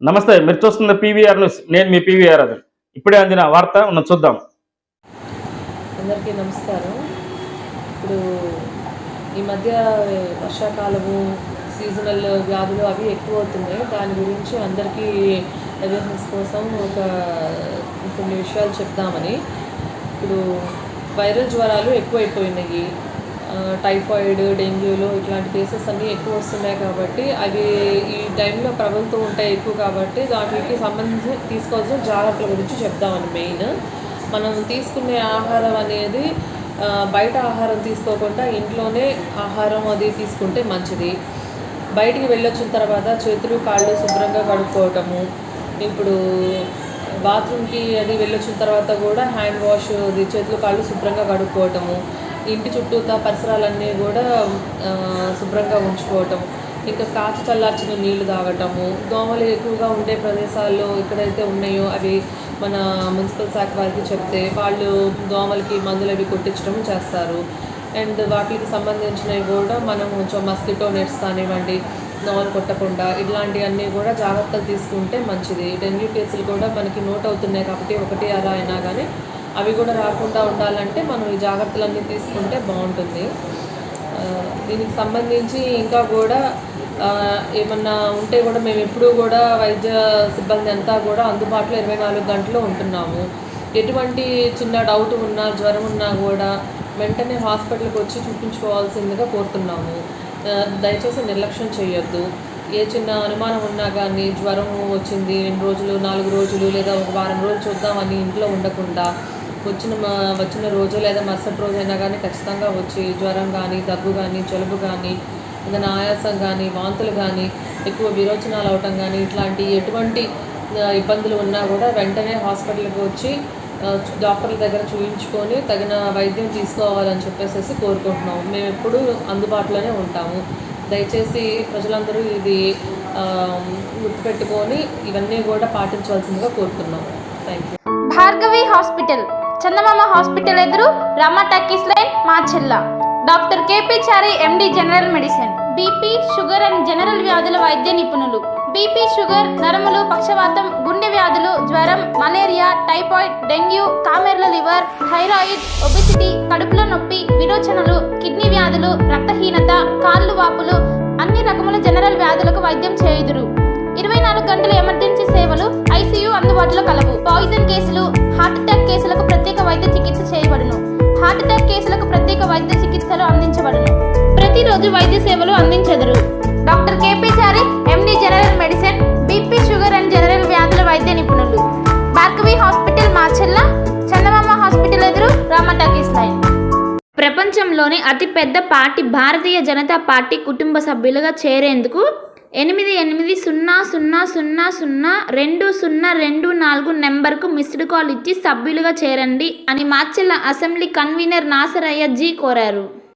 నమస్తే, మీరు చూస్తున్న పీవీఆర్ న్యూస్. నేను మీ పీవీఆర్ అది. ఇప్పుడే అందిన వార్త ఉన్న చూద్దాం. అందరికీ నమస్కారం. ఇప్పుడు ఈ మధ్య వర్షాకాలము, సీజనల్ వ్యాధులు అవి ఎక్కువ అవుతున్నాయి. దాని గురించి అందరికీ అవేర్నెస్ కోసం కొన్ని విషయాలు చెప్దామని. ఇప్పుడు వైరల్ జ్వరాలు ఎక్కువైపోయినాయి. టైఫాయిడ్, డెంగ్యూలు ఇట్లాంటి కేసెస్ అన్నీ ఎక్కువ వస్తున్నాయి కాబట్టి అవి ఈ టైంలో ప్రబలుతూ ఉంటాయి ఎక్కువ కాబట్టి వాటికి సంబంధించి తీసుకోవాల్సిన జాగ్రత్తల గురించి చెప్దామని. మెయిన్ మనం తీసుకునే ఆహారం అనేది బయట ఆహారం తీసుకోకుండా ఇంట్లోనే ఆహారం అది తీసుకుంటే మంచిది. బయటికి వెళ్ళొచ్చిన తర్వాత చేతులు కాళ్ళు శుభ్రంగా కడుక్కోవటము. ఇప్పుడు బాత్రూమ్కి అది వెళ్ళొచ్చిన తర్వాత కూడా హ్యాండ్ వాష్ అది చేతులు కాళ్ళు శుభ్రంగా కడుక్కోవటము. ఇంటి చుట్టూతా పరిసరాలన్నీ కూడా శుభ్రంగా ఉంచుకోవటం. ఇంకా కాచి చల్లార్చిన నీళ్లు తాగటము. దోమలు ఎక్కువగా ఉండే ప్రదేశాల్లో ఎక్కడైతే ఉన్నాయో అవి మన మున్సిపల్ శాఖ వారికి చెప్తే వాళ్ళు దోమలకి మందులు అవి కొట్టించడం చేస్తారు. అండ్ వాటికి సంబంధించినవి కూడా మనం కొంచెం మస్కిటో నెట్స్ కానివ్వండి, దోమలు కొట్టకుండా ఇట్లాంటివన్నీ కూడా జాగ్రత్తలు తీసుకుంటే మంచిది. డెంగ్యూ కేసులు కూడా మనకి నోట్ అవుతున్నాయి కాబట్టి ఒకటి అలా అయినా కానీ అవి కూడా రాకుండా ఉండాలంటే మనం ఈ జాగ్రత్తలన్నీ తీసుకుంటే బాగుంటుంది. దీనికి సంబంధించి ఇంకా కూడా ఏమన్నా ఉంటే కూడా మేము ఎప్పుడూ కూడా వైద్య సిబ్బంది అంతా కూడా అందుబాటులో 24 గంటలు ఉంటున్నాము. ఎటువంటి చిన్న డౌట్ ఉన్నా, జ్వరం ఉన్నా కూడా వెంటనే హాస్పిటల్కి వచ్చి చూపించుకోవాల్సిందిగా కోరుతున్నాము. దయచేసి నిర్లక్ష్యం చేయొద్దు. ఏ చిన్న అనుమానం ఉన్నా కానీ జ్వరం వచ్చింది 2 రోజులు, 4 రోజులు లేదా ఒక వారం రోజులు చూద్దామని ఇంట్లో ఉండకుండా వచ్చిన రోజు లేదా మరుసటి రోజైనా కానీ ఖచ్చితంగా వచ్చి జ్వరం కానీ, దగ్గు కానీ, జలుబు కానీ, ఏదైనా ఆయాసం కానీ, వాంతులు కానీ, ఎక్కువ విరోచనాలు అవటం కానీ ఇట్లాంటి ఎటువంటి ఇబ్బందులు ఉన్నా కూడా వెంటనే హాస్పిటల్కి వచ్చి డాక్టర్ల దగ్గర చూపించుకొని తగిన వైద్యం తీసుకోవాలని చెప్పేసి కోరుకుంటున్నాము. మేము ఎప్పుడూ అందుబాటులోనే ఉంటాము. దయచేసి ప్రజలందరూ ఇది గుర్తుపెట్టుకొని ఇవన్నీ కూడా పాటించవలసిందిగా కోరుతున్నాము. Thank you. Bhargavi hospital, Chandamama hospital ఎదురు, Rama talkies line, Macherla. Doctor KP Chari, MD, general medicine. BP, sugar and general వ్యాధుల వైద్య నిపుణులు. బీపీ, షుగర్, నరములు, పక్షవాతం, గుండె వ్యాధులు, జ్వరం, మలేరియా, టైఫాయిడ్, డెంగ్యూ, కామెర్ల లివర్, థైరాయిడ్, ఒబెసిటీ, కడుపులో నొప్పి, విరోచనలు, కిడ్నీ వ్యాధులు, రక్తహీనత, కాళ్ళు వాపులు, అన్ని రకముల జనరల్ వ్యాధులకు వైద్యం చేయుదురు. 24 గంటల ఎమర్జెన్సీ సేవలు, ఐసీయూ అందుబాటులో కలవు. పాయిజన్ కేసులు, హార్ట్ అటాక్ కేసులకు ప్రత్యేక వైద్య చికిత్స చేయబడును. హార్ట్ అటాక్ కేసులకు ప్రత్యేక వైద్య చికిత్సలు అందించబడును. ప్రతిరోజు వైద్య సేవలు అందించెదరు. Doctor KP Chari, MD, general medicine. BP, sugar and general వ్యాధుల వైద్య నిపుణులు. భార్గవి హాస్పిటల్, మాచెల్ల. చందమామ హాస్పిటల్ ఎదురు, రామ టాకీస్ లైన్. ప్రపంచంలోని అతిపెద్ద పార్టీ భారతీయ జనతా పార్టీ కుటుంబ సభ్యులుగా చేరేందుకు 8800002024 నెంబర్కు మిస్డ్ కాల్ ఇచ్చి సభ్యులుగా చేరండి అని Macherla assembly convener Nasaraiah G కోరారు.